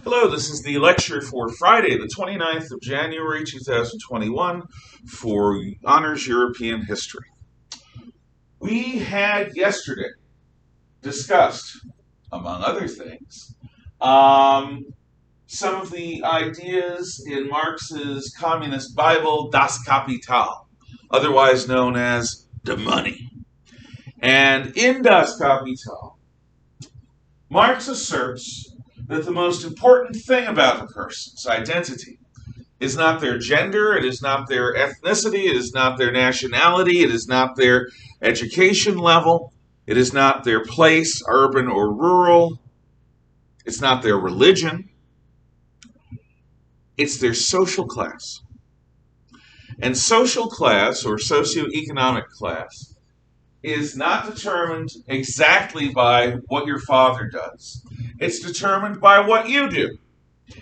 Hello, this is the lecture for Friday, the 29th of January 2021 for Honors European History. We had yesterday discussed, among other things, some of the ideas in Marx's communist Bible, Das Kapital, otherwise known as the money. And in Das Kapital, Marx asserts that the most important thing about a person's identity is not their gender, it is not their ethnicity, it is not their nationality, it is not their education level, it is not their place, urban or rural, it's not their religion, it's their social class. And social class, or socioeconomic class, is not determined exactly by what your father does. It's determined by what you do.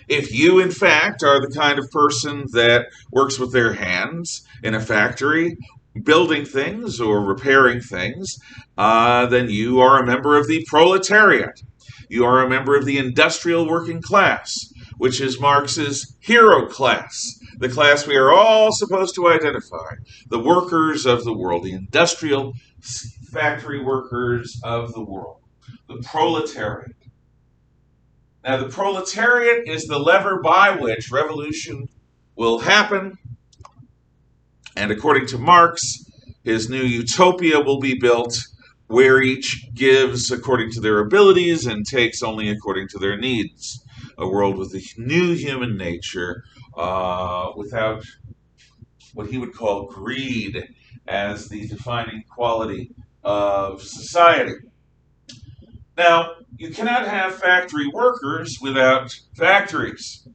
If you, in fact, are the kind of person that works with their hands in a factory, building things or repairing things, then you are a member of the proletariat. You are a member of the industrial working class, which is Marx's hero class, the class we are all supposed to identify, the workers of the world, the industrial factory workers of the world, the proletariat. Now, the proletariat is the lever by which revolution will happen, and according to Marx, his new utopia will be built where each gives according to their abilities and takes only according to their needs. A world with a new human nature, without what he would call greed as the defining quality of society. Now, you cannot have factory workers without factories.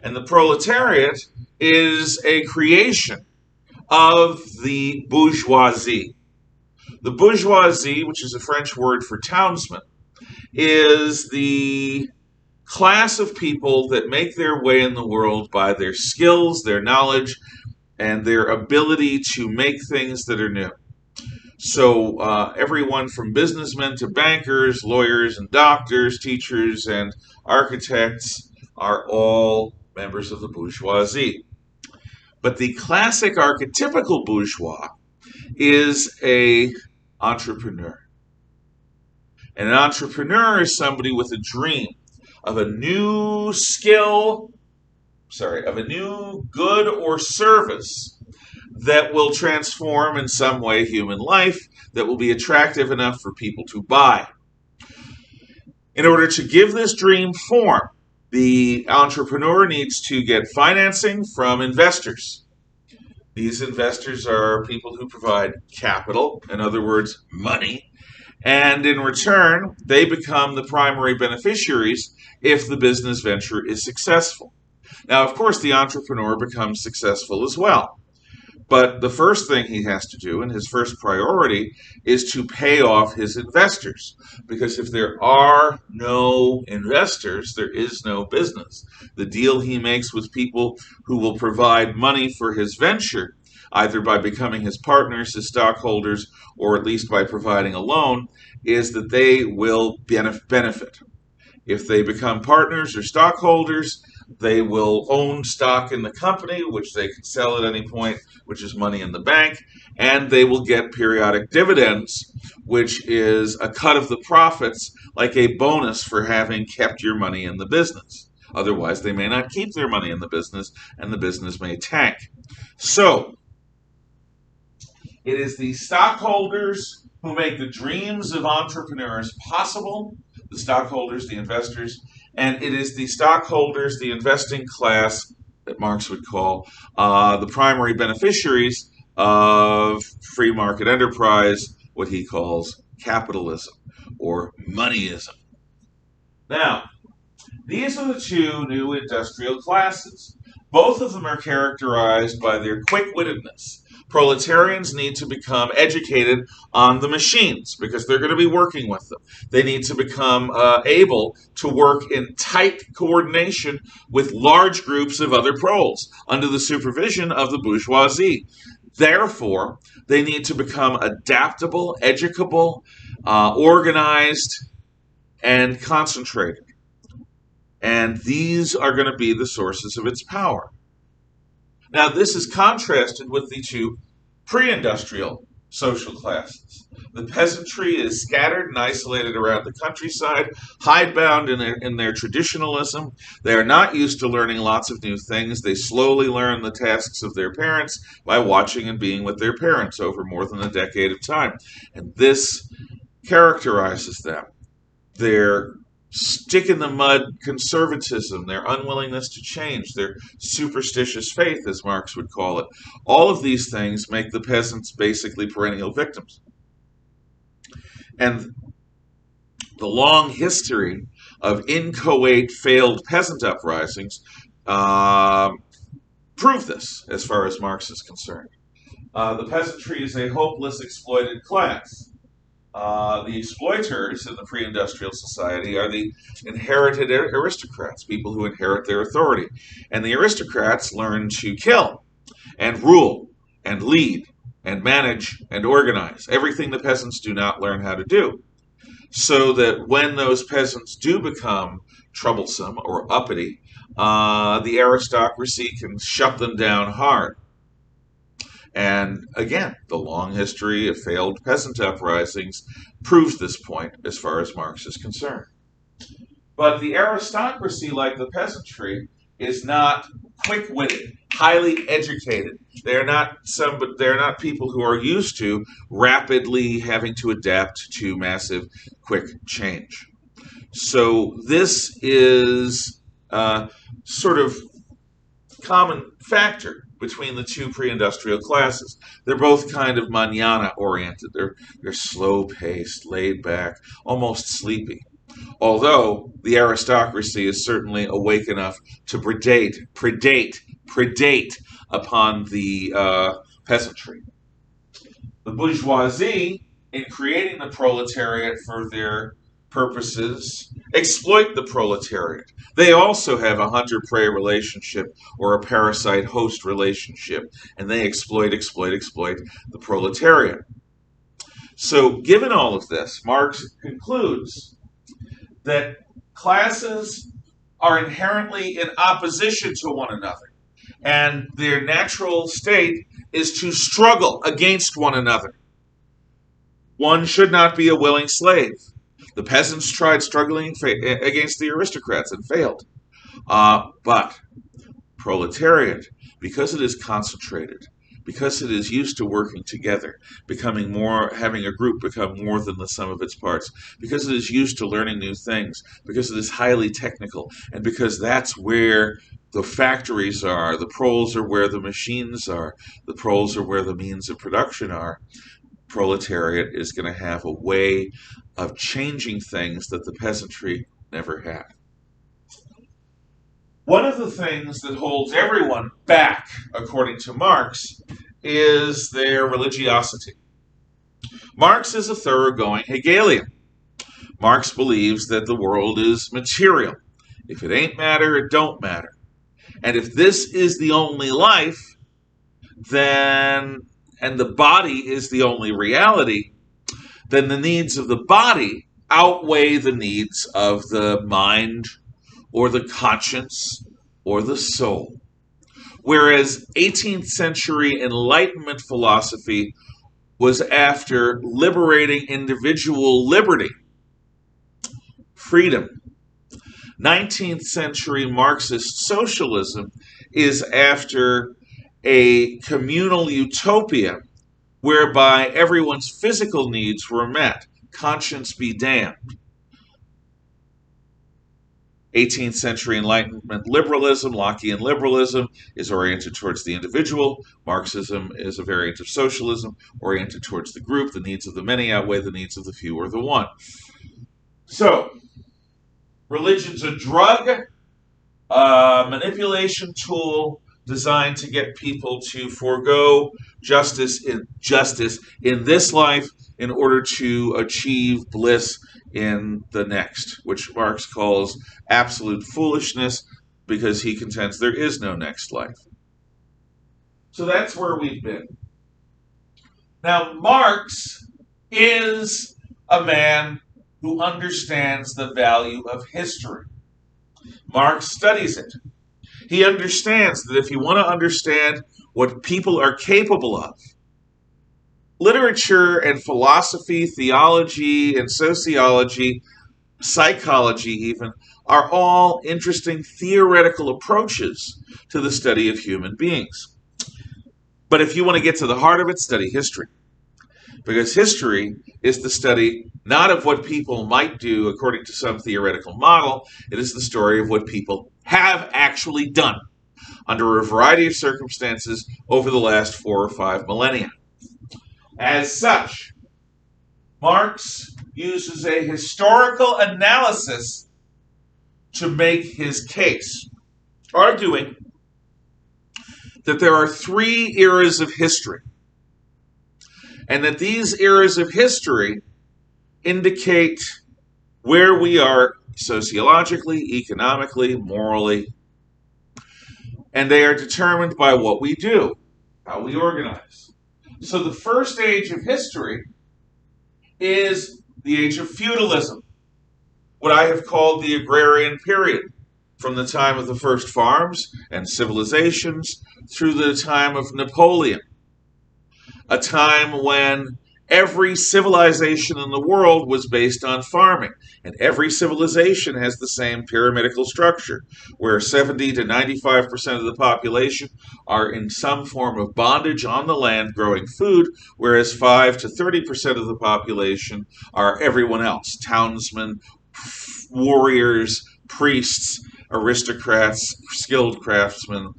And the proletariat is a creation of the bourgeoisie. The bourgeoisie, which is a French word for townsman, is the class of people that make their way in the world by their skills, their knowledge, and their ability to make things that are new. So everyone from businessmen to bankers, lawyers and doctors, teachers and architects are all members of the bourgeoisie. But the classic archetypical bourgeois is an entrepreneur. And an entrepreneur is somebody with a dream of a new skill, of a new good or service that will transform in some way human life, that will be attractive enough for people to buy. In order to give this dream form, the entrepreneur needs to get financing from investors. These investors are people who provide capital, in other words, money, and in return, they become the primary beneficiaries if the business venture is successful. Now, of course, the entrepreneur becomes successful as well. But the first thing he has to do, and his first priority, is to pay off his investors. Because if there are no investors, there is no business. The deal he makes with people who will provide money for his venture, either by becoming his partners, his stockholders, or at least by providing a loan, is that they will benefit. If they become partners or stockholders, they will own stock in the company, which they can sell at any point, which is money in the bank, and they will get periodic dividends, which is a cut of the profits, like a bonus for having kept your money in the business. Otherwise, they may not keep their money in the business, and the business may tank. So, it is the stockholders who make the dreams of entrepreneurs possible, the stockholders, the investors, and it is the stockholders, the investing class, that Marx would call the primary beneficiaries of free market enterprise, what he calls capitalism or moneyism. Now, these are the two new industrial classes. Both of them are characterized by their quick-wittedness. Proletarians need to become educated on the machines because they're going to be working with them. They need to become able to work in tight coordination with large groups of other proles under the supervision of the bourgeoisie. Therefore, they need to become adaptable, educable, organized, and concentrated. And these are going to be the sources of its power. Now, this is contrasted with the two pre-industrial social classes. The peasantry is scattered and isolated around the countryside, hidebound in their traditionalism. They are not used to learning lots of new things. They slowly learn the tasks of their parents by watching and being with their parents over more than a decade of time. And this characterizes them. Their stick-in-the-mud conservatism, their unwillingness to change, their superstitious faith, as Marx would call it. All of these things make the peasants basically perennial victims. And the long history of inchoate failed peasant uprisings prove this, as far as Marx is concerned. The peasantry is a hopeless exploited class. The exploiters in the pre-industrial society are the inherited aristocrats, people who inherit their authority. And the aristocrats learn to kill and rule and lead and manage and organize, everything the peasants do not learn how to do. So that when those peasants do become troublesome or uppity, the aristocracy can shut them down hard. And again, the long history of failed peasant uprisings proves this point as far as Marx is concerned. But the aristocracy, like the peasantry, is not quick-witted, highly educated. They're not people who are used to rapidly having to adapt to massive, quick change. So this is a sort of common factor between the two pre-industrial classes. They're both kind of manana-oriented. They're slow-paced, laid-back, almost sleepy. Although the aristocracy is certainly awake enough to predate upon the peasantry. The bourgeoisie, in creating the proletariat for their purposes, exploit the proletariat. They also have a hunter-prey relationship or a parasite-host relationship, and they exploit the proletariat. So, given all of this, Marx concludes that classes are inherently in opposition to one another, and their natural state is to struggle against one another. One should not be a willing slave. The peasants tried struggling against the aristocrats and failed. But proletariat, because it is concentrated, because it is used to working together, having a group become more than the sum of its parts, because it is used to learning new things, because it is highly technical, and because that's where the factories are, the proles are where the machines are, the proles are where the means of production are, proletariat is going to have a way of changing things that the peasantry never had. One of the things that holds everyone back, according to Marx, is their religiosity. Marx is a thoroughgoing Hegelian. Marx believes that the world is material. If it ain't matter, it don't matter. And if this is the only life, and the body is the only reality, then the needs of the body outweigh the needs of the mind or the conscience or the soul. Whereas 18th century Enlightenment philosophy was after liberating individual liberty, freedom. 19th century Marxist socialism is after a communal utopia whereby everyone's physical needs were met, conscience be damned. 18th century Enlightenment liberalism, Lockean liberalism, is oriented towards the individual. Marxism is a variant of socialism, oriented towards the group. The needs of the many outweigh the needs of the few or the one. So, religion's a drug, a manipulation tool designed to get people to forego justice in this life in order to achieve bliss in the next, which Marx calls absolute foolishness because he contends there is no next life. So that's where we've been. Now, Marx is a man who understands the value of history. Marx studies it. He understands that if you want to understand what people are capable of, literature and philosophy, theology and sociology, psychology even, are all interesting theoretical approaches to the study of human beings. But if you want to get to the heart of it, study history. Because history is the study not of what people might do according to some theoretical model, it is the story of what people have actually done under a variety of circumstances over the last 4 or 5 millennia. As such, Marx uses a historical analysis to make his case, arguing that there are 3 eras of history, and that these eras of history indicate where we are sociologically, economically, morally, and they are determined by what we do, how we organize. So the first age of history is the age of feudalism, what I have called the agrarian period, from the time of the first farms and civilizations through the time of Napoleon, a time when every civilization in the world was based on farming, and every civilization has the same pyramidical structure, where 70 to 95% of the population are in some form of bondage on the land growing food, whereas 5 to 30% of the population are everyone else, townsmen, warriors, priests, aristocrats, skilled craftsmen,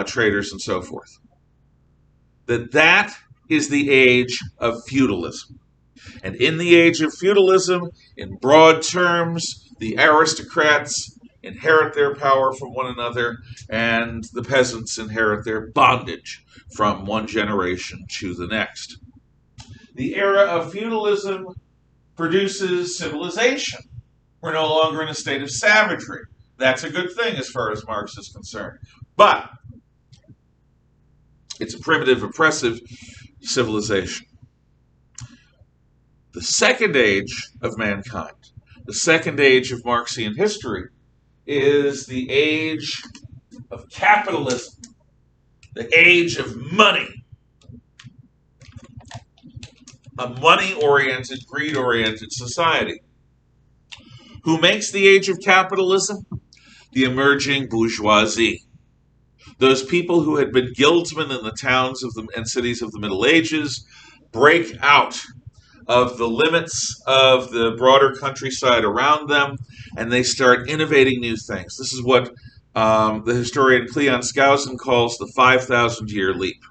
traders, and so forth. That is the age of feudalism. And in the age of feudalism, in broad terms, the aristocrats inherit their power from one another, and the peasants inherit their bondage from one generation to the next. The era of feudalism produces civilization. We're no longer in a state of savagery. That's a good thing as far as Marx is concerned. But it's a primitive, oppressive civilization. The second age of mankind, the second age of Marxian history, is the age of capitalism, the age of money. A money-oriented, greed-oriented society. Who makes the age of capitalism? The emerging bourgeoisie. Those people who had been guildsmen in the towns and cities of the Middle Ages break out of the limits of the broader countryside around them, and they start innovating new things. This is what the historian Cleon Skousen calls the 5,000-year leap.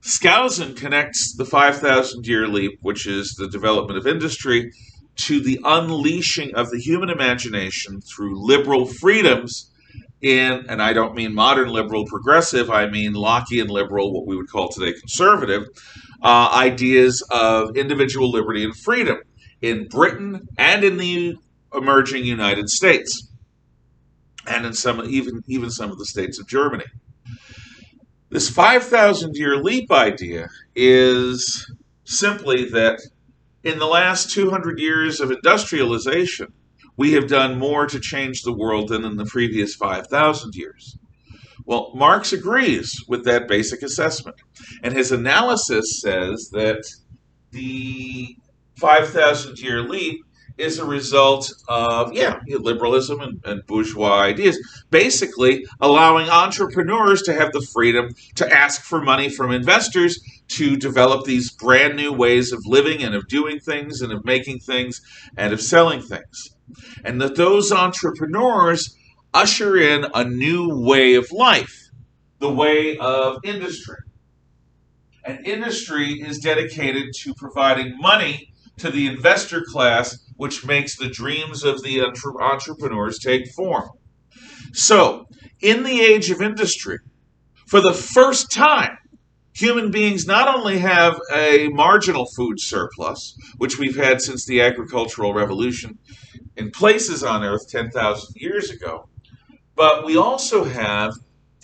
Skousen connects the 5,000-year leap, which is the development of industry, to the unleashing of the human imagination through liberal freedoms and I don't mean modern liberal progressive, I mean Lockean liberal, what we would call today conservative, ideas of individual liberty and freedom in Britain and in the emerging United States, and in even some of the states of Germany. This 5,000-year leap idea is simply that in the last 200 years of industrialization, we have done more to change the world than in the previous 5,000 years. Well, Marx agrees with that basic assessment, and his analysis says that the 5,000-year leap is a result of, liberalism and bourgeois ideas, basically allowing entrepreneurs to have the freedom to ask for money from investors to develop these brand new ways of living and of doing things and of making things and of selling things. And that those entrepreneurs usher in a new way of life, the way of industry. And industry is dedicated to providing money to the investor class, which makes the dreams of the entrepreneurs take form. So, in the age of industry, for the first time, human beings not only have a marginal food surplus, which we've had since the agricultural revolution in places on Earth 10,000 years ago, but we also have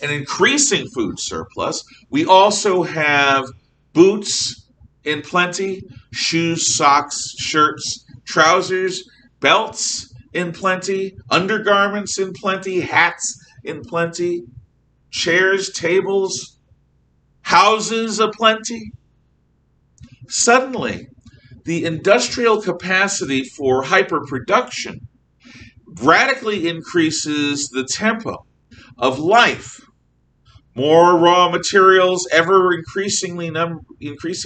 an increasing food surplus. We also have boots in plenty, shoes, socks, shirts, trousers, belts, in plenty, undergarments in plenty, hats in plenty, chairs, tables, houses aplenty. Suddenly, the industrial capacity for hyperproduction radically increases the tempo of life. More raw materials, ever increasing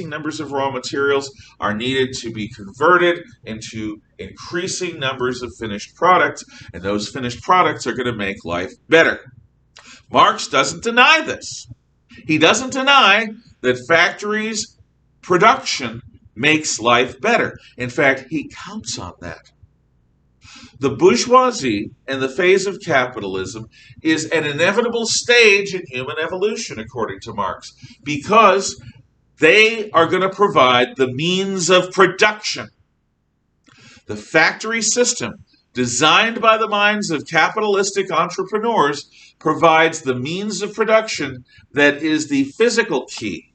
numbers of raw materials are needed to be converted into increasing numbers of finished products, and those finished products are going to make life better. Marx doesn't deny this. He doesn't deny that factories' production makes life better. In fact, he counts on that. The bourgeoisie and the phase of capitalism is an inevitable stage in human evolution, according to Marx, because they are going to provide the means of production. The factory system, designed by the minds of capitalistic entrepreneurs, provides the means of production that is the physical key,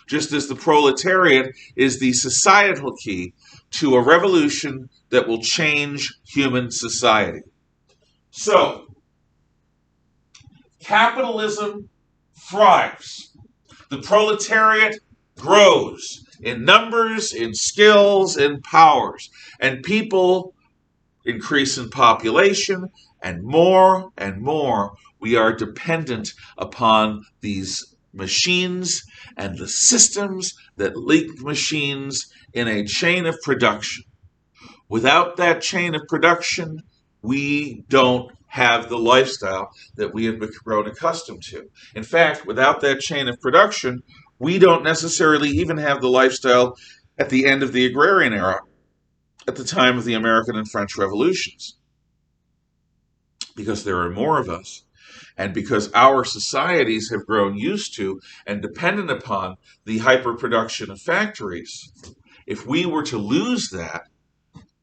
just as the proletariat is the societal key to a revolution that will change human society. So, capitalism thrives. The proletariat grows in numbers, in skills, in powers, and people increase in population, and more we are dependent upon these machines and the systems that link machines in a chain of production. Without that chain of production, we don't have the lifestyle that we have grown accustomed to. In fact, without that chain of production, we don't necessarily even have the lifestyle at the end of the agrarian era, at the time of the American and French revolutions. Because there are more of us, and because our societies have grown used to and dependent upon the hyperproduction of factories, if we were to lose that,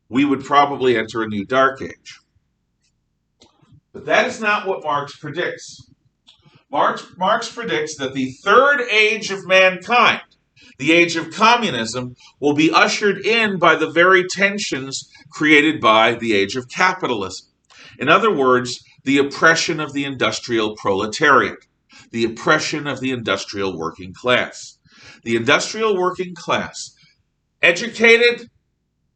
we would probably enter a new dark age. But that is not what Marx predicts. Marx predicts that the third age of mankind, the age of communism, will be ushered in by the very tensions created by the age of capitalism. In other words, the oppression of the industrial proletariat, the oppression of the industrial working class. The industrial working class, educated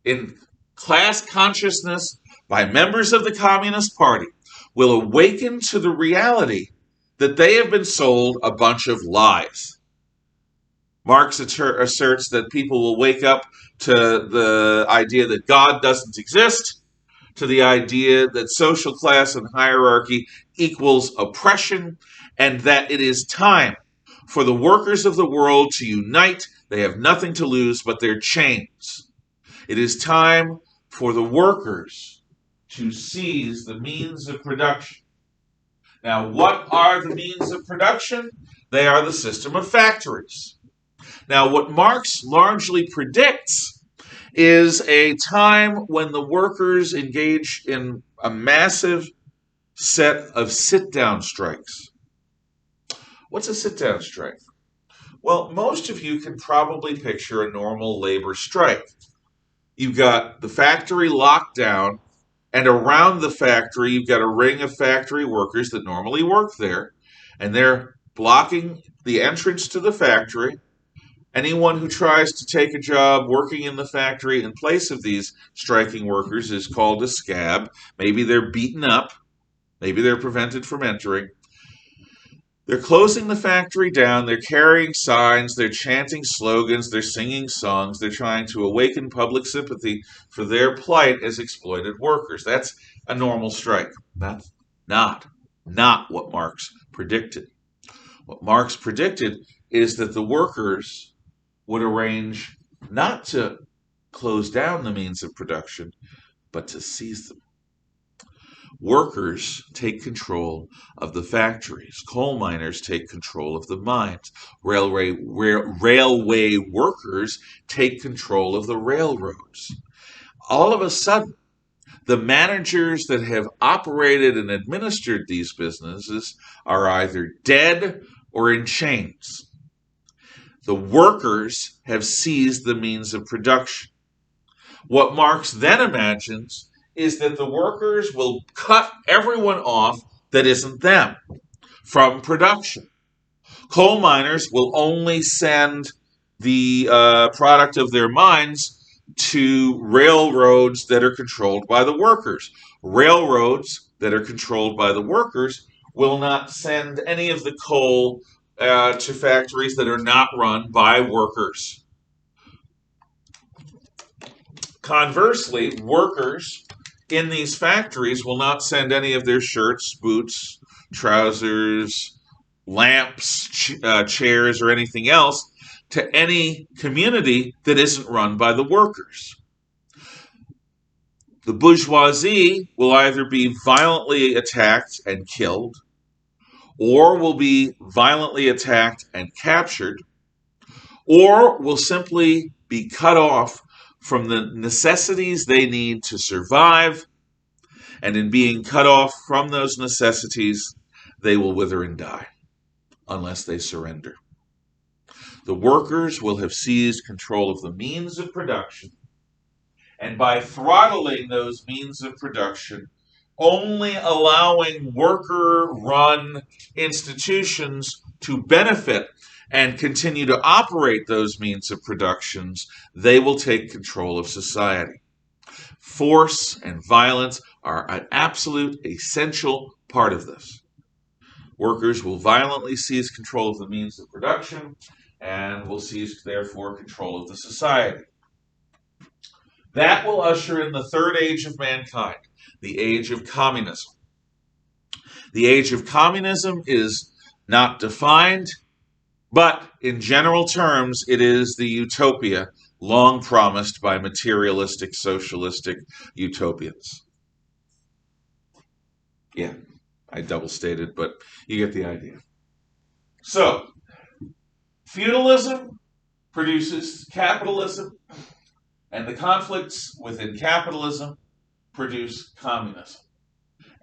in class consciousness by members of the Communist Party, will awaken to the reality that they have been sold a bunch of lies. Marx asserts that people will wake up to the idea that God doesn't exist, to the idea that social class and hierarchy equals oppression, and that it is time for the workers of the world to unite. They have nothing to lose but their chains. It is time for the workers to seize the means of production. Now, what are the means of production? They are the system of factories. Now, what Marx largely predicts is a time when the workers engage in a massive set of sit-down strikes. What's a sit-down strike? Well, most of you can probably picture a normal labor strike. You've got the factory locked down, and around the factory, you've got a ring of factory workers that normally work there, and they're blocking the entrance to the factory. Anyone who tries to take a job working in the factory in place of these striking workers is called a scab. Maybe they're beaten up. Maybe they're prevented from entering. They're closing the factory down. They're carrying signs. They're chanting slogans. They're singing songs. They're trying to awaken public sympathy for their plight as exploited workers. That's a normal strike. That's not what Marx predicted. What Marx predicted is that the workers would arrange not to close down the means of production, but to seize them. Workers take control of the factories. Coal miners take control of the mines. Railway workers take control of the railroads. All of a sudden, the managers that have operated and administered these businesses are either dead or in chains. The workers have seized the means of production. What Marx then imagines is that the workers will cut everyone off that isn't them from production. Coal miners will only send the product of their mines to railroads that are controlled by the workers. Railroads that are controlled by the workers will not send any of the coal to factories that are not run by workers. Conversely, workers in these factories will not send any of their shirts, boots, trousers, lamps, chairs, or anything else to any community that isn't run by the workers. The bourgeoisie will either be violently attacked and killed, or will be violently attacked and captured, or will simply be cut off from the necessities they need to survive, and in being cut off from those necessities, they will wither and die unless they surrender. The workers will have seized control of the means of production, and by throttling those means of production, only allowing worker-run institutions to benefit and continue to operate those means of productions, they will take control of society. Force and violence are an absolute essential part of this. Workers will violently seize control of the means of production and will seize, therefore, control of the society. That will usher in the third age of mankind, the age of communism. The age of communism is not defined, but in general terms, it is the utopia long promised by materialistic, socialistic utopians. Yeah, I double stated, but you get the idea. So, feudalism produces capitalism, and the conflicts within capitalism produce communism.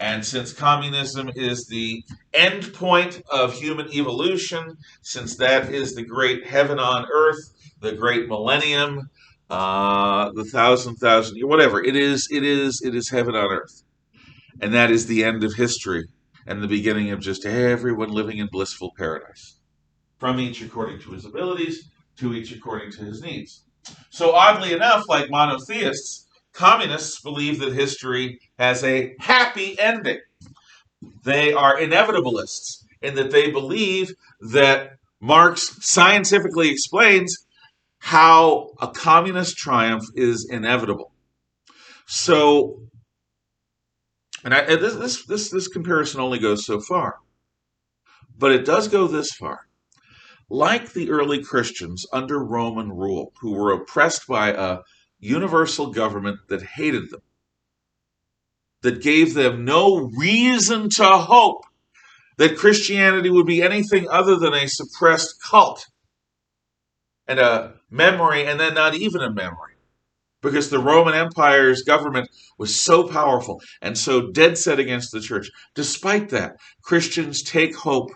And since communism is the end point of human evolution, since that is the great heaven on earth, the great millennium, the thousand, whatever, it is heaven on earth. And that is the end of history and the beginning of just everyone living in blissful paradise. From each according to his abilities, to each according to his needs. So oddly enough, like monotheists, communists believe that history has a happy ending. They are inevitabilists in that they believe that Marx scientifically explains how a communist triumph is inevitable. So, this comparison only goes so far, but it does go this far. Like the early Christians under Roman rule, who were oppressed by a universal government that hated them, that gave them no reason to hope that Christianity would be anything other than a suppressed cult and a memory, and then not even a memory, because the Roman Empire's government was so powerful and so dead set against the church. Despite that, Christians take hope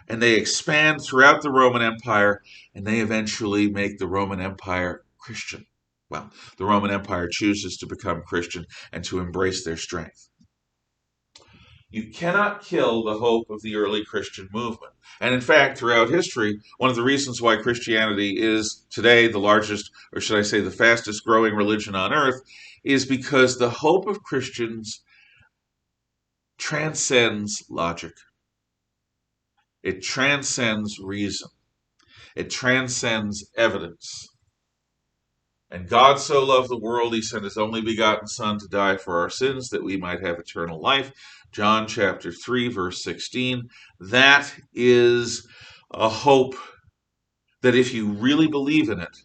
and they expand throughout the Roman Empire, and they eventually make the Roman Empire Christian. Well, the Roman Empire chooses to become Christian and to embrace their strength. You cannot kill the hope of the early Christian movement. And in fact, throughout history, one of the reasons why Christianity is today the largest, or should I say the fastest growing religion on earth, is because the hope of Christians transcends logic. It transcends reason. It transcends evidence. And God so loved the world, he sent his only begotten Son to die for our sins, that we might have eternal life. John chapter 3, verse 16. That is a hope that, if you really believe in it,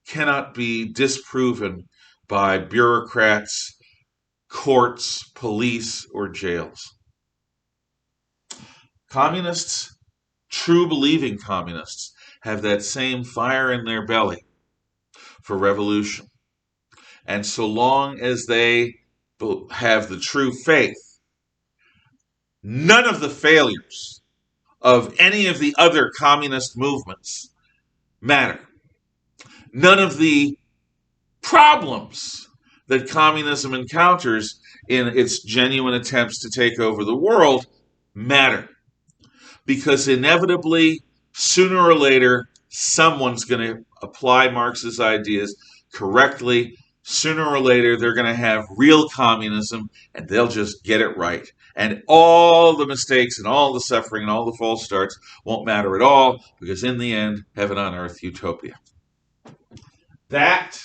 cannot be disproven by bureaucrats, courts, police, or jails. Communists, true believing communists, have that same fire in their belly for revolution. And so long as they have the true faith, none of the failures of any of the other communist movements matter. None of the problems that communism encounters in its genuine attempts to take over the world matter. Because inevitably, sooner or later, someone's going to apply Marx's ideas correctly. Sooner or later, they're going to have real communism, and they'll just get it right. And all the mistakes and all the suffering and all the false starts won't matter at all, because in the end, heaven on earth, utopia. That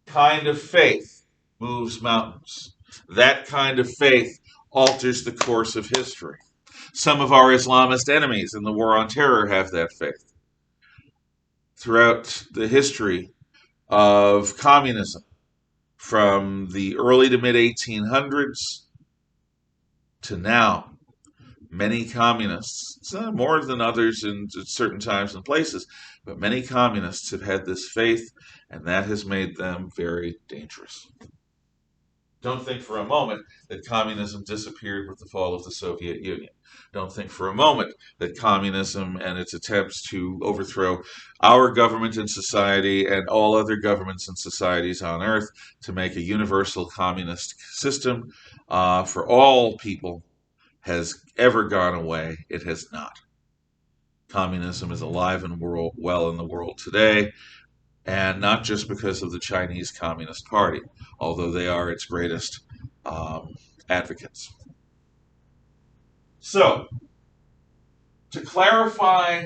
kind of faith moves mountains. That kind of faith alters the course of history. Some of our Islamist enemies in the war on terror have that faith. Throughout the history of communism, from the early to mid 1800s to now, many communists, more than others in certain times and places, but many communists have had this faith, and that has made them very dangerous. Don't think for a moment that communism disappeared with the fall of the Soviet Union. Don't think for a moment that communism and its attempts to overthrow our government and society and all other governments and societies on earth to make a universal communist system for all people has ever gone away. It has not. Communism is alive and well in the world today, and not just because of the Chinese Communist Party, although they are its greatest advocates. So, to clarify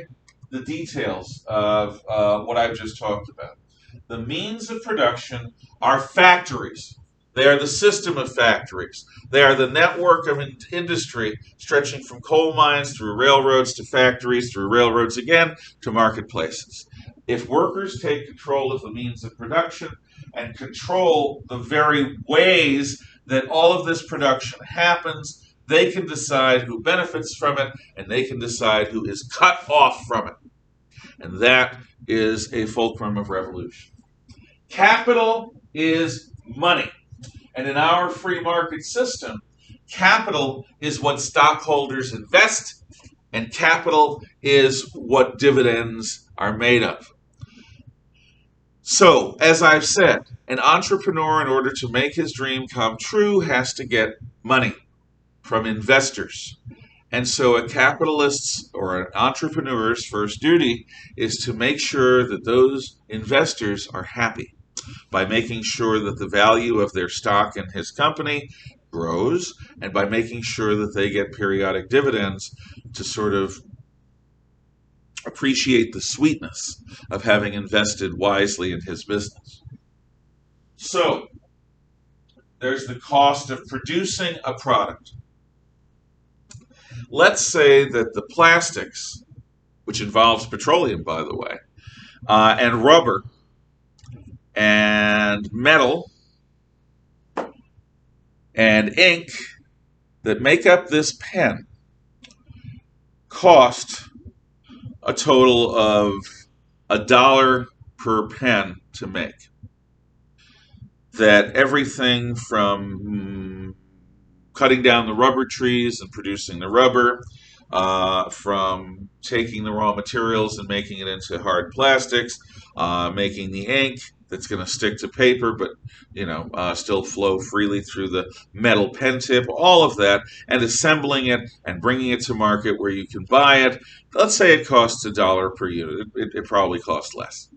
the details of what I've just talked about, the means of production are factories. They are the system of factories. They are the network of industry stretching from coal mines through railroads to factories, through railroads again to marketplaces. If workers take control of the means of production and control the very ways that all of this production happens, they can decide who benefits from it, and they can decide who is cut off from it. And that is a fulcrum of revolution. Capital is money. And in our free market system, capital is what stockholders invest, and capital is what dividends are made of. So, as I've said, an entrepreneur, in order to make his dream come true, has to get money from investors. And so a capitalist's or an entrepreneur's first duty is to make sure that those investors are happy by making sure that the value of their stock in his company grows, and by making sure that they get periodic dividends to sort of appreciate the sweetness of having invested wisely in his business. So, there's the cost of producing a product. Let's say that the plastics, which involves petroleum, by the way, and rubber, and metal, and ink that make up this pen cost a total of $1 per pen to make. That everything from cutting down the rubber trees and producing the rubber, from taking the raw materials and making it into hard plastics, making the ink that's going to stick to paper but still flow freely through the metal pen tip, all of that, and assembling it and bringing it to market where you can buy it. Let's say it costs $1 per unit. It probably costs less.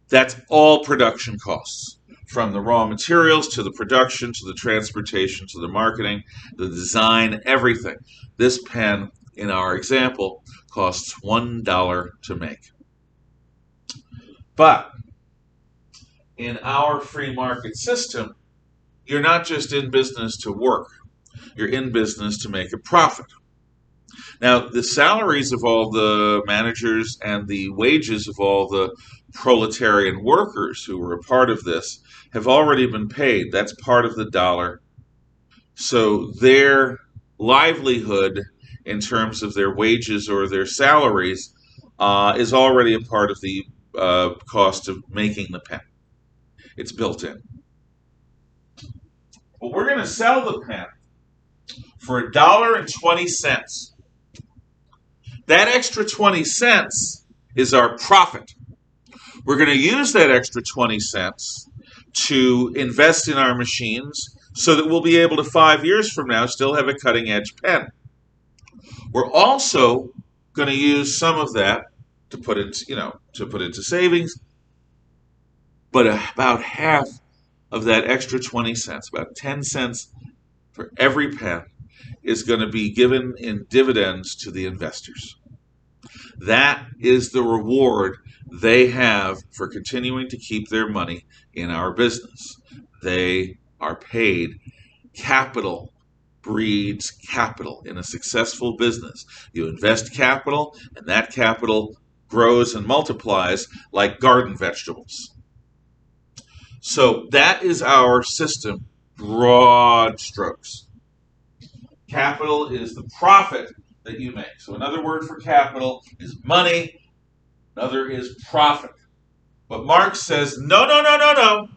That's all production costs, from the raw materials to the production to the transportation to the marketing, the design, everything. This pen, in our example, costs $1 to make. But in our free market system, you're not just in business to work. You're in business to make a profit. Now, the salaries of all the managers and the wages of all the proletarian workers who were a part of this have already been paid. That's part of the dollar. So their livelihood in terms of their wages or their salaries is already a part of the cost of making the pen. It's built in. But we're going to sell the pen for $1.20. That extra 20 cents is our profit. We're going to use that extra 20 cents to invest in our machines so that we'll be able to 5 years from now still have a cutting edge pen. We're also going to use some of that to put into savings, but about half of that extra 20 cents, about 10 cents for every pen, is going to be given in dividends to the investors. That is the reward they have for continuing to keep their money in our business. They are paid. Capital breeds capital in a successful business. You invest capital, and that capital grows and multiplies like garden vegetables. So that is our system, broad strokes. Capital is the profit that you make. So another word for capital is money, another is profit. But Marx says, no, no, no, no, no.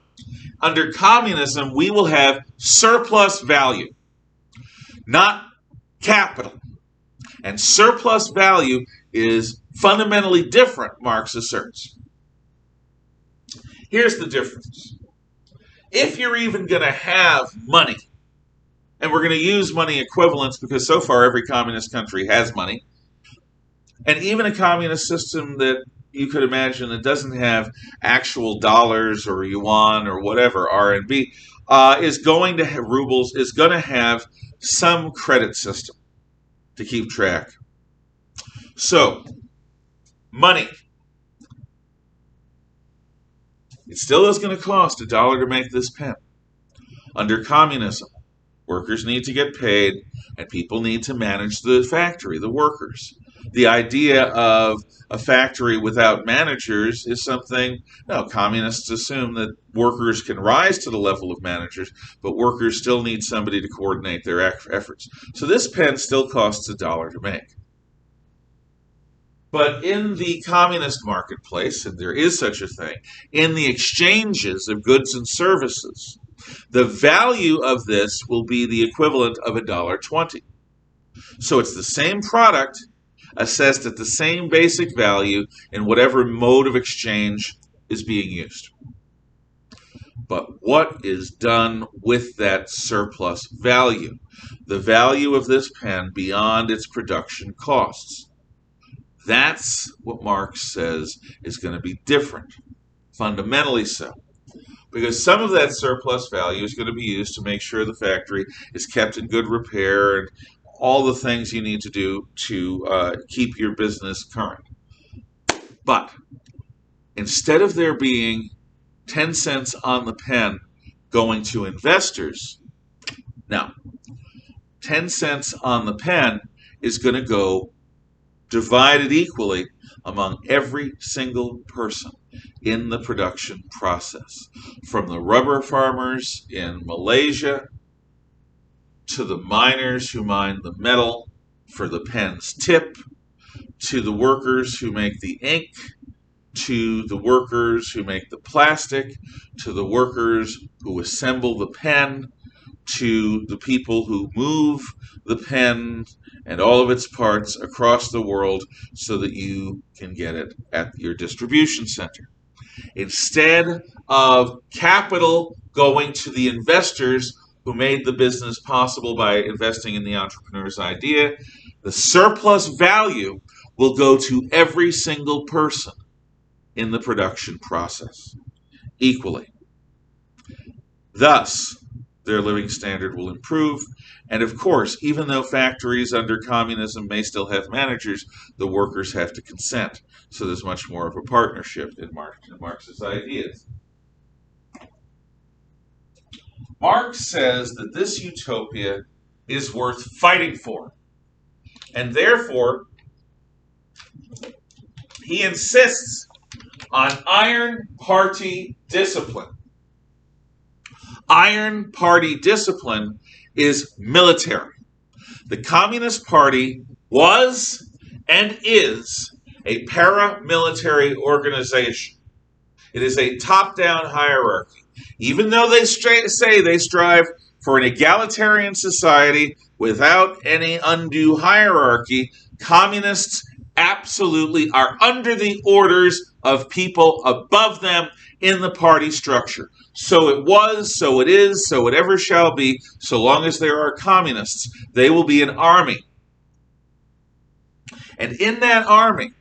Under communism, we will have surplus value, not capital. And surplus value is fundamentally different, Marx asserts. Here's the difference. If you're even going to have money, and we're going to use money equivalence because so far every communist country has money, and even a communist system that you could imagine that doesn't have actual dollars or yuan or whatever, RMB, is going to have rubles, is going to have some credit system to keep track. So, money. It still is going to cost $1 to make this pen. Under communism, workers need to get paid and people need to manage the factory, the workers. The idea of a factory without managers is something, no, communists assume that workers can rise to the level of managers, but workers still need somebody to coordinate their efforts. So this pen still costs $1 to make. But in the communist marketplace, and there is such a thing, in the exchanges of goods and services, the value of this will be the equivalent of $1.20. So it's the same product assessed at the same basic value in whatever mode of exchange is being used. But what is done with that surplus value? The value of this pen beyond its production costs. That's what Marx says is going to be different, fundamentally so. Because some of that surplus value is going to be used to make sure the factory is kept in good repair and all the things you need to do to keep your business current. But instead of there being 10 cents on the pen going to investors, now 10 cents on the pen is going to go divided equally among every single person in the production process, from the rubber farmers in Malaysia to the miners who mine the metal for the pen's tip, to the workers who make the ink, to the workers who make the plastic, to the workers who assemble the pen, to the people who move the pen and all of its parts across the world so that you can get it at your distribution center. Instead of capital going to the investors who made the business possible by investing in the entrepreneur's idea, the surplus value will go to every single person in the production process equally. Thus, their living standard will improve. And of course, even though factories under communism may still have managers, the workers have to consent. So there's much more of a partnership in Marx's ideas. Marx says that this utopia is worth fighting for. And therefore, he insists on iron party discipline. Iron party discipline is military. The Communist Party was and is a paramilitary organization. It is a top-down hierarchy. Even though they say they strive for an egalitarian society without any undue hierarchy, communists absolutely are under the orders of people above them, in the party structure. So it was, so it is, so it ever shall be, so long as there are communists. They will be an army. And in that army,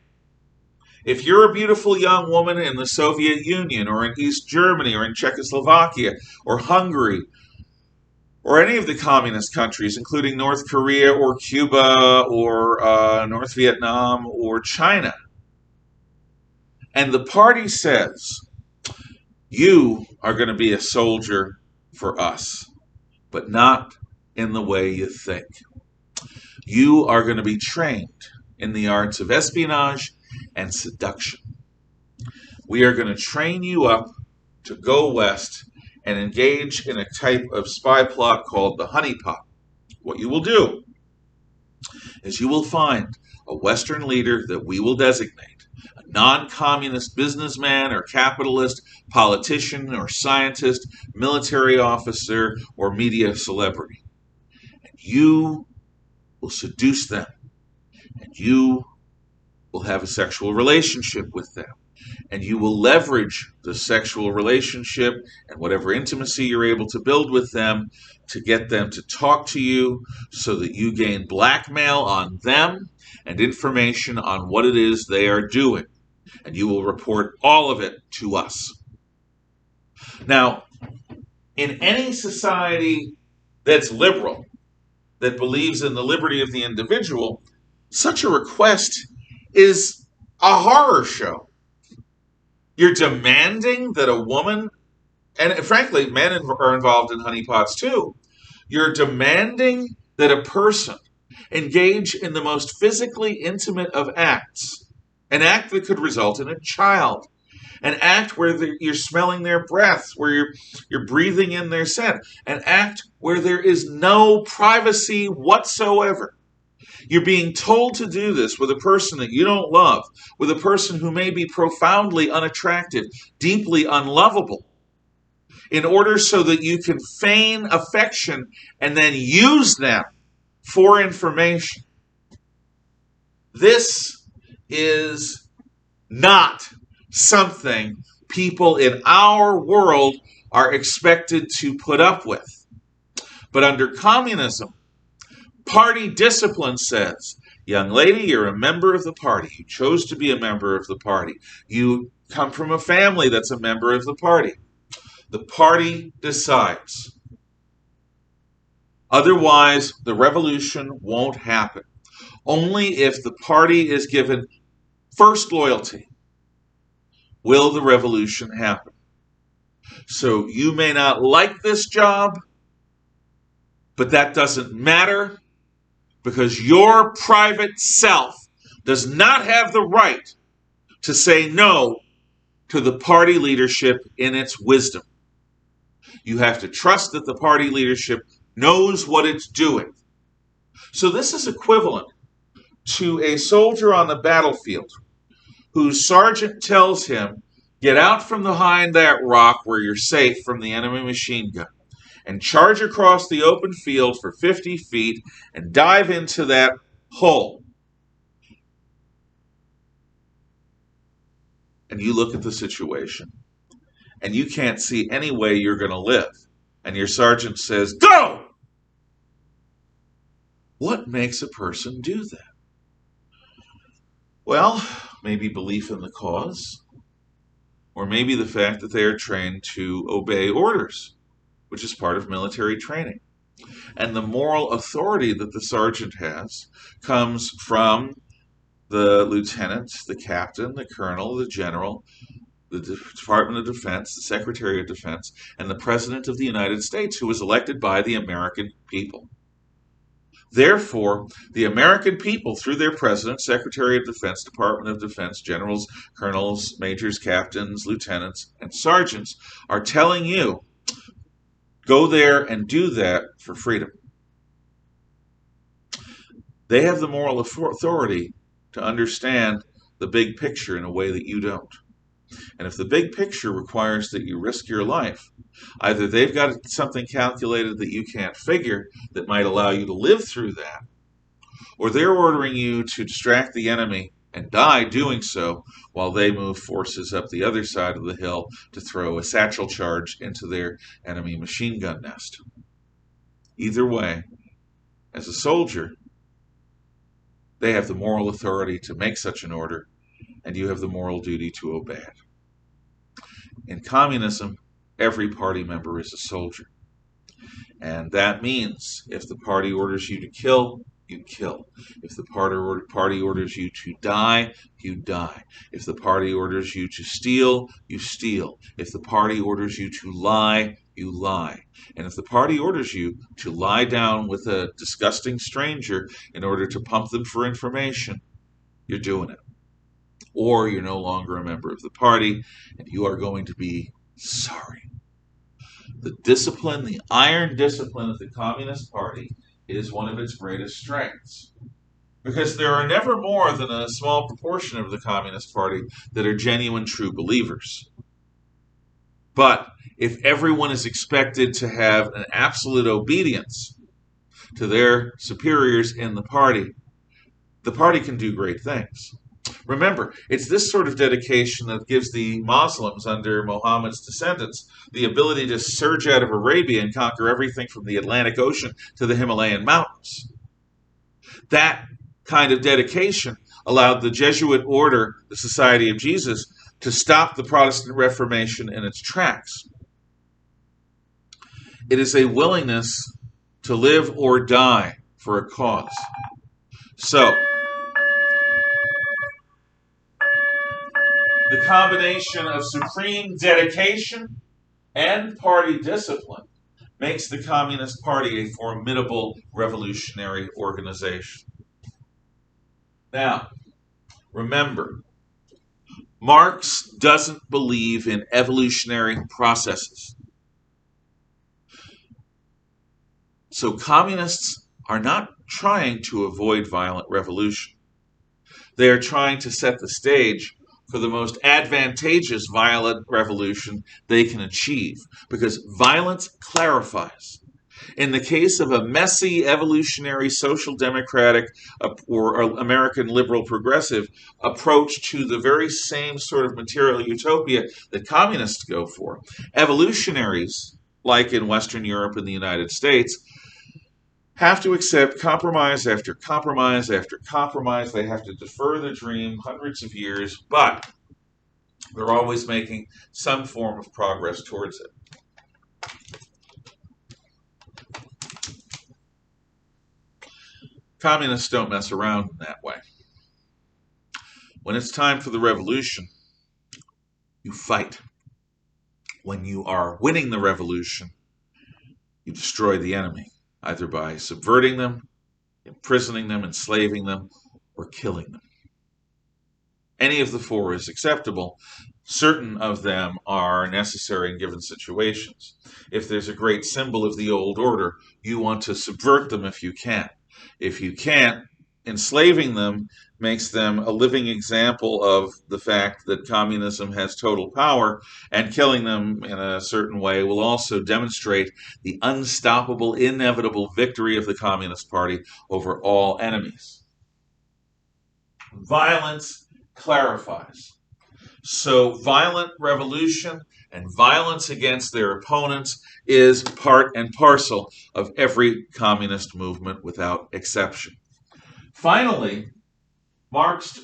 if you're a beautiful young woman in the Soviet Union or in East Germany or in Czechoslovakia or Hungary or any of the communist countries, including North Korea or Cuba or North Vietnam or China, and the party says, you are going to be a soldier for us, but not in the way you think. You are going to be trained in the arts of espionage and seduction. We are going to train you up to go west and engage in a type of spy plot called the honeypot. What you will do is you will find a Western leader that we will designate, a non-communist businessman or capitalist, politician or scientist, military officer, or media celebrity. And you will seduce them, and you will have a sexual relationship with them. And you will leverage the sexual relationship and whatever intimacy you're able to build with them to get them to talk to you so that you gain blackmail on them and information on what it is they are doing. And you will report all of it to us. Now, in any society that's liberal, that believes in the liberty of the individual, such a request is a horror show. You're demanding that a woman, and frankly, men are involved in honeypots too. You're demanding that a person engage in the most physically intimate of acts, an act that could result in a child, an act where you're smelling their breath, where you're breathing in their scent, an act where there is no privacy whatsoever. You're being told to do this with a person that you don't love, with a person who may be profoundly unattractive, deeply unlovable, in order so that you can feign affection and then use them for information. This is not something people in our world are expected to put up with. But under communism, party discipline says, young lady, you're a member of the party. You chose to be a member of the party. You come from a family that's a member of the party. The party decides. Otherwise, the revolution won't happen. Only if the party is given first loyalty will the revolution happen. So you may not like this job, but that doesn't matter, because your private self does not have the right to say no to the party leadership in its wisdom. You have to trust that the party leadership knows what it's doing. So this is equivalent to a soldier on the battlefield whose sergeant tells him, get out from behind that rock where you're safe from the enemy machine gun, and charge across the open field for 50 feet and dive into that hole. And you look at the situation, and you can't see any way you're going to live. And your sergeant says, go! What makes a person do that? Well, maybe belief in the cause, or maybe the fact that they are trained to obey orders, which is part of military training. And the moral authority that the sergeant has comes from the lieutenant, the captain, the colonel, the general, the Department of Defense, the Secretary of Defense, and the President of the United States, who was elected by the American people. Therefore, the American people, through their President, Secretary of Defense, Department of Defense, generals, colonels, majors, captains, lieutenants, and sergeants, are telling you, go there and do that for freedom. They have the moral authority to understand the big picture in a way that you don't. And if the big picture requires that you risk your life, either they've got something calculated that you can't figure that might allow you to live through that, or they're ordering you to distract the enemy and die doing so while they move forces up the other side of the hill to throw a satchel charge into their enemy machine gun nest. Either way, as a soldier, they have the moral authority to make such an order, and you have the moral duty to obey it. In communism, every party member is a soldier. And that means if the party orders you to kill, you kill. If the party orders you to die, you die. If the party orders you to steal, you steal. If the party orders you to lie, you lie. And if the party orders you to lie down with a disgusting stranger in order to pump them for information, you're doing it. Or you're no longer a member of the party, and you are going to be sorry. The discipline, the iron discipline of the Communist Party is one of its greatest strengths. Because there are never more than a small proportion of the Communist Party that are genuine, true believers. But if everyone is expected to have an absolute obedience to their superiors in the party can do great things. Remember, it's this sort of dedication that gives the Muslims under Muhammad's descendants the ability to surge out of Arabia and conquer everything from the Atlantic Ocean to the Himalayan mountains. That kind of dedication allowed the Jesuit order, the Society of Jesus, to stop the Protestant Reformation in its tracks. It is a willingness to live or die for a cause. So, the combination of supreme dedication and party discipline makes the Communist Party a formidable revolutionary organization. Now, remember, Marx doesn't believe in evolutionary processes. So communists are not trying to avoid violent revolution. They are trying to set the stage for the most advantageous violent revolution they can achieve, because violence clarifies. In the case of a messy, evolutionary, social democratic or American liberal progressive approach to the very same sort of material utopia that communists go for, evolutionaries, like in Western Europe and the United States, have to accept compromise after compromise after compromise. They have to defer the dream hundreds of years, but they're always making some form of progress towards it. Communists don't mess around in that way. When it's time for the revolution, you fight. When you are winning the revolution, you destroy the enemy, either by subverting them, imprisoning them, enslaving them, or killing them. Any of the four is acceptable. Certain of them are necessary in given situations. If there's a great symbol of the old order, you want to subvert them if you can. If you can't, enslaving them makes them a living example of the fact that communism has total power, and killing them in a certain way will also demonstrate the unstoppable, inevitable victory of the Communist Party over all enemies. Violence clarifies. So violent revolution and violence against their opponents is part and parcel of every communist movement without exception. Finally, Marx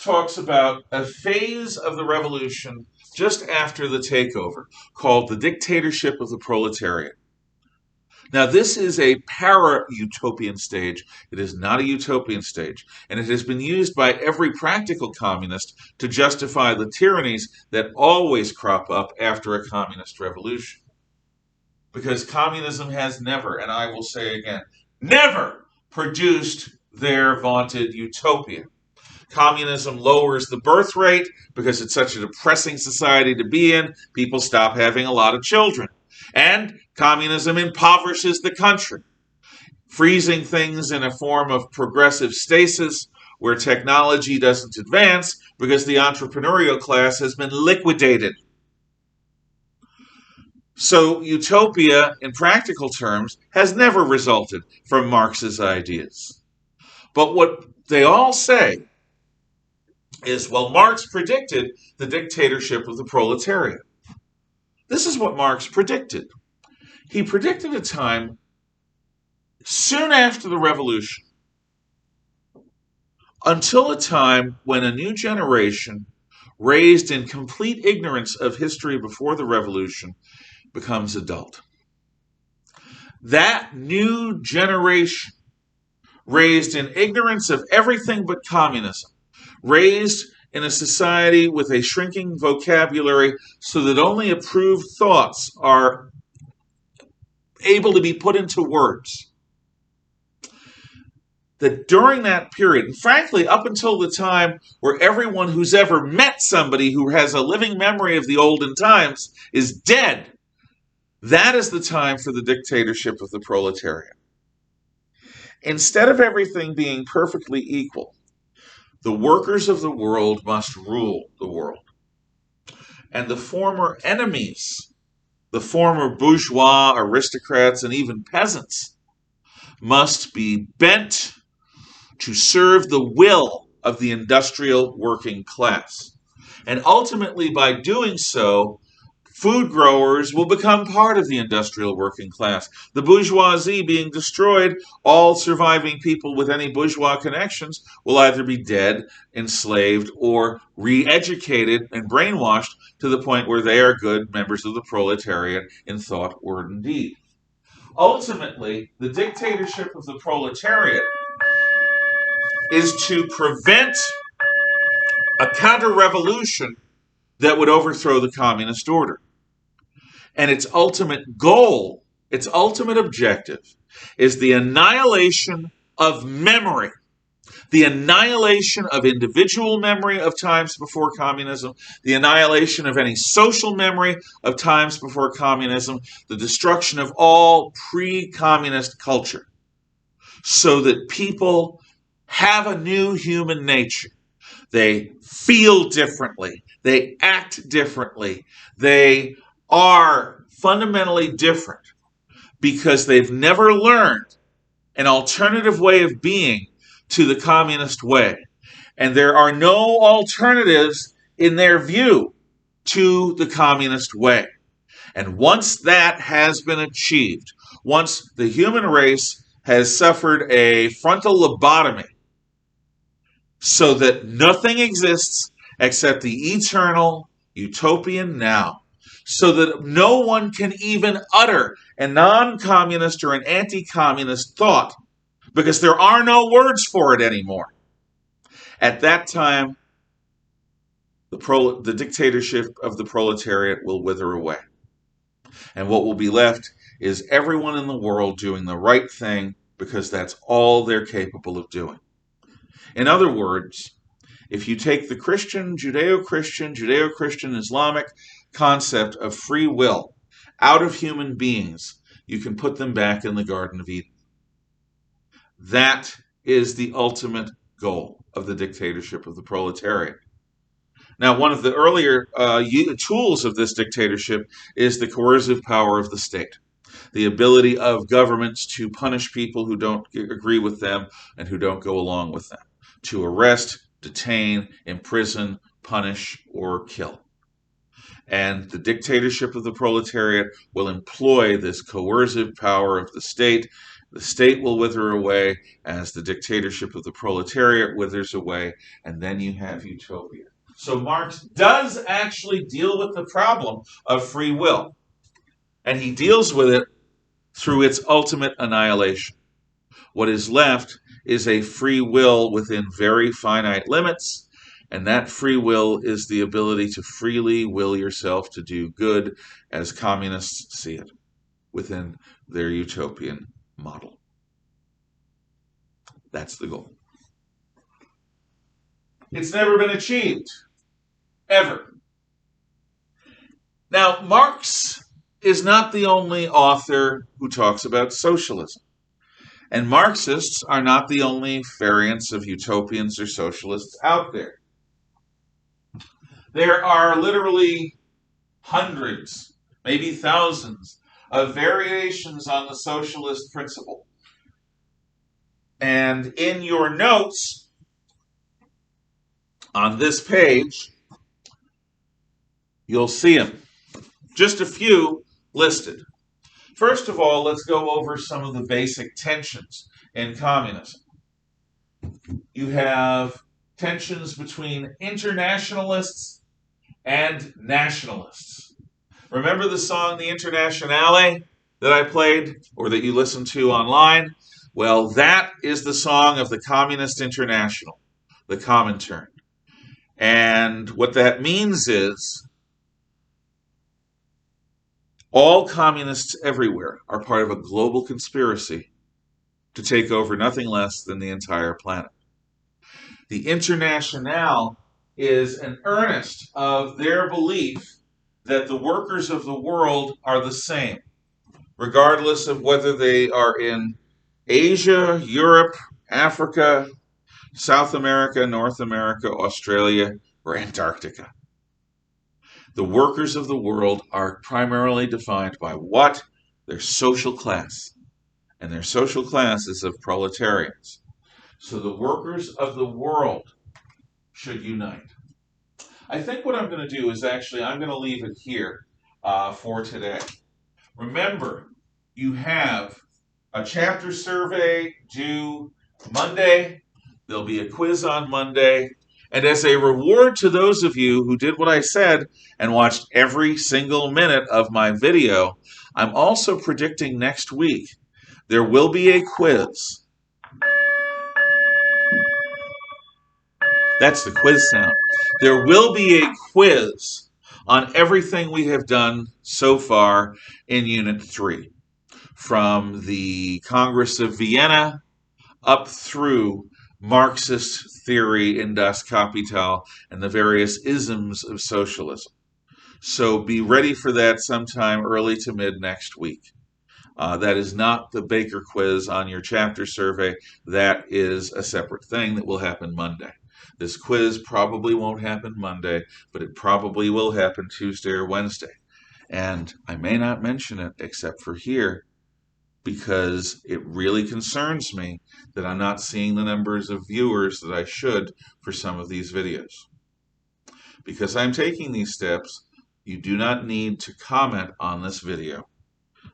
talks about a phase of the revolution just after the takeover called the Dictatorship of the Proletariat. Now, this is a para-utopian stage. It is not a utopian stage, and it has been used by every practical communist to justify the tyrannies that always crop up after a communist revolution. Because communism has never, and I will say again, never produced their vaunted utopia. Communism lowers the birth rate because it's such a depressing society to be in. People stop having a lot of children. And communism impoverishes the country, freezing things in a form of progressive stasis where technology doesn't advance because the entrepreneurial class has been liquidated. So utopia, in practical terms, has never resulted from Marx's ideas. But what they all say is, well, Marx predicted the dictatorship of the proletariat. This is what Marx predicted. He predicted a time soon after the revolution, until a time when a new generation, raised in complete ignorance of history before the revolution, becomes adult. That new generation, raised in ignorance of everything but communism, raised in a society with a shrinking vocabulary so that only approved thoughts are able to be put into words, that during that period, and frankly, up until the time where everyone who's ever met somebody who has a living memory of the olden times is dead, that is the time for the dictatorship of the proletariat. Instead of everything being perfectly equal, the workers of the world must rule the world. And the former enemies, the former bourgeois, aristocrats, and even peasants, must be bent to serve the will of the industrial working class. And ultimately, by doing so, food growers will become part of the industrial working class. The bourgeoisie being destroyed, all surviving people with any bourgeois connections will either be dead, enslaved, or re-educated and brainwashed to the point where they are good members of the proletariat in thought, word, and deed. Ultimately, the dictatorship of the proletariat is to prevent a counter-revolution that would overthrow the communist order. And its ultimate goal, its ultimate objective, is the annihilation of memory, the annihilation of individual memory of times before communism, the annihilation of any social memory of times before communism, the destruction of all pre-communist culture, so that people have a new human nature. They feel differently. They act differently. They are fundamentally different because they've never learned an alternative way of being to the communist way. And there are no alternatives in their view to the communist way. And once that has been achieved, once the human race has suffered a frontal lobotomy so that nothing exists except the eternal utopian now, so that no one can even utter a non-communist or an anti-communist thought because there are no words for it anymore. At that time, the dictatorship of the proletariat will wither away. And what will be left is everyone in the world doing the right thing because that's all they're capable of doing. In other words, if you take the Christian, Judeo-Christian, Islamic concept of free will out of human beings, you can put them back in the Garden of Eden. That is the ultimate goal of the dictatorship of the proletariat. Now, one of the earlier tools of this dictatorship is the coercive power of the state, the ability of governments to punish people who don't agree with them and who don't go along with them, to arrest, detain, imprison, punish, or kill. And the dictatorship of the proletariat will employ this coercive power of the state. The state will wither away as the dictatorship of the proletariat withers away, and then you have utopia. So Marx does actually deal with the problem of free will, and he deals with it through its ultimate annihilation. What is left is a free will within very finite limits, and that free will is the ability to freely will yourself to do good as communists see it within their utopian model. That's the goal. It's never been achieved, ever. Now, Marx is not the only author who talks about socialism. And Marxists are not the only variants of utopians or socialists out there. There are literally hundreds, maybe thousands, of variations on the socialist principle. And in your notes on this page, you'll see them. Just a few listed. First of all, let's go over some of the basic tensions in communism. You have tensions between internationalists and nationalists. Remember the song The Internationale that I played or that you listened to online? Well, that is the song of the Communist International, the Comintern. And what that means is all communists everywhere are part of a global conspiracy to take over nothing less than the entire planet. The Internationale is an earnest of their belief that the workers of the world are the same, regardless of whether they are in Asia, Europe, Africa, South America, North America, Australia, or Antarctica. The workers of the world are primarily defined by what? Their social class. And their social class is of proletariats. So the workers of the world should unite. I think what I'm going to do is actually, I'm going to leave it here for today. Remember, you have a chapter survey due Monday. There'll be a quiz on Monday. And as a reward to those of you who did what I said and watched every single minute of my video, I'm also predicting next week there will be a quiz. That's the quiz sound. There will be a quiz on everything we have done so far in Unit 3, from the Congress of Vienna up through Marxist theory in Das Kapital and the various isms of socialism. So be ready for that sometime early to mid next week. That is not the Baker quiz on your chapter survey. That is a separate thing that will happen Monday. This quiz probably won't happen Monday, but it probably will happen Tuesday or Wednesday. And I may not mention it except for here, because it really concerns me that I'm not seeing the numbers of viewers that I should for some of these videos. Because I'm taking these steps, you do not need to comment on this video.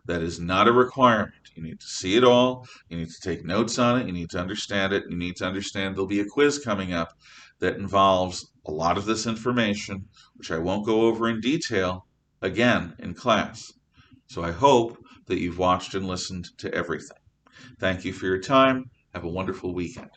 That is not a requirement. You need to see it all. You need to take notes on it. You need to understand it. You need to understand there'll be a quiz coming up that involves a lot of this information, which I won't go over in detail again in class. So I hope that you've watched and listened to everything. Thank you for your time. Have a wonderful weekend.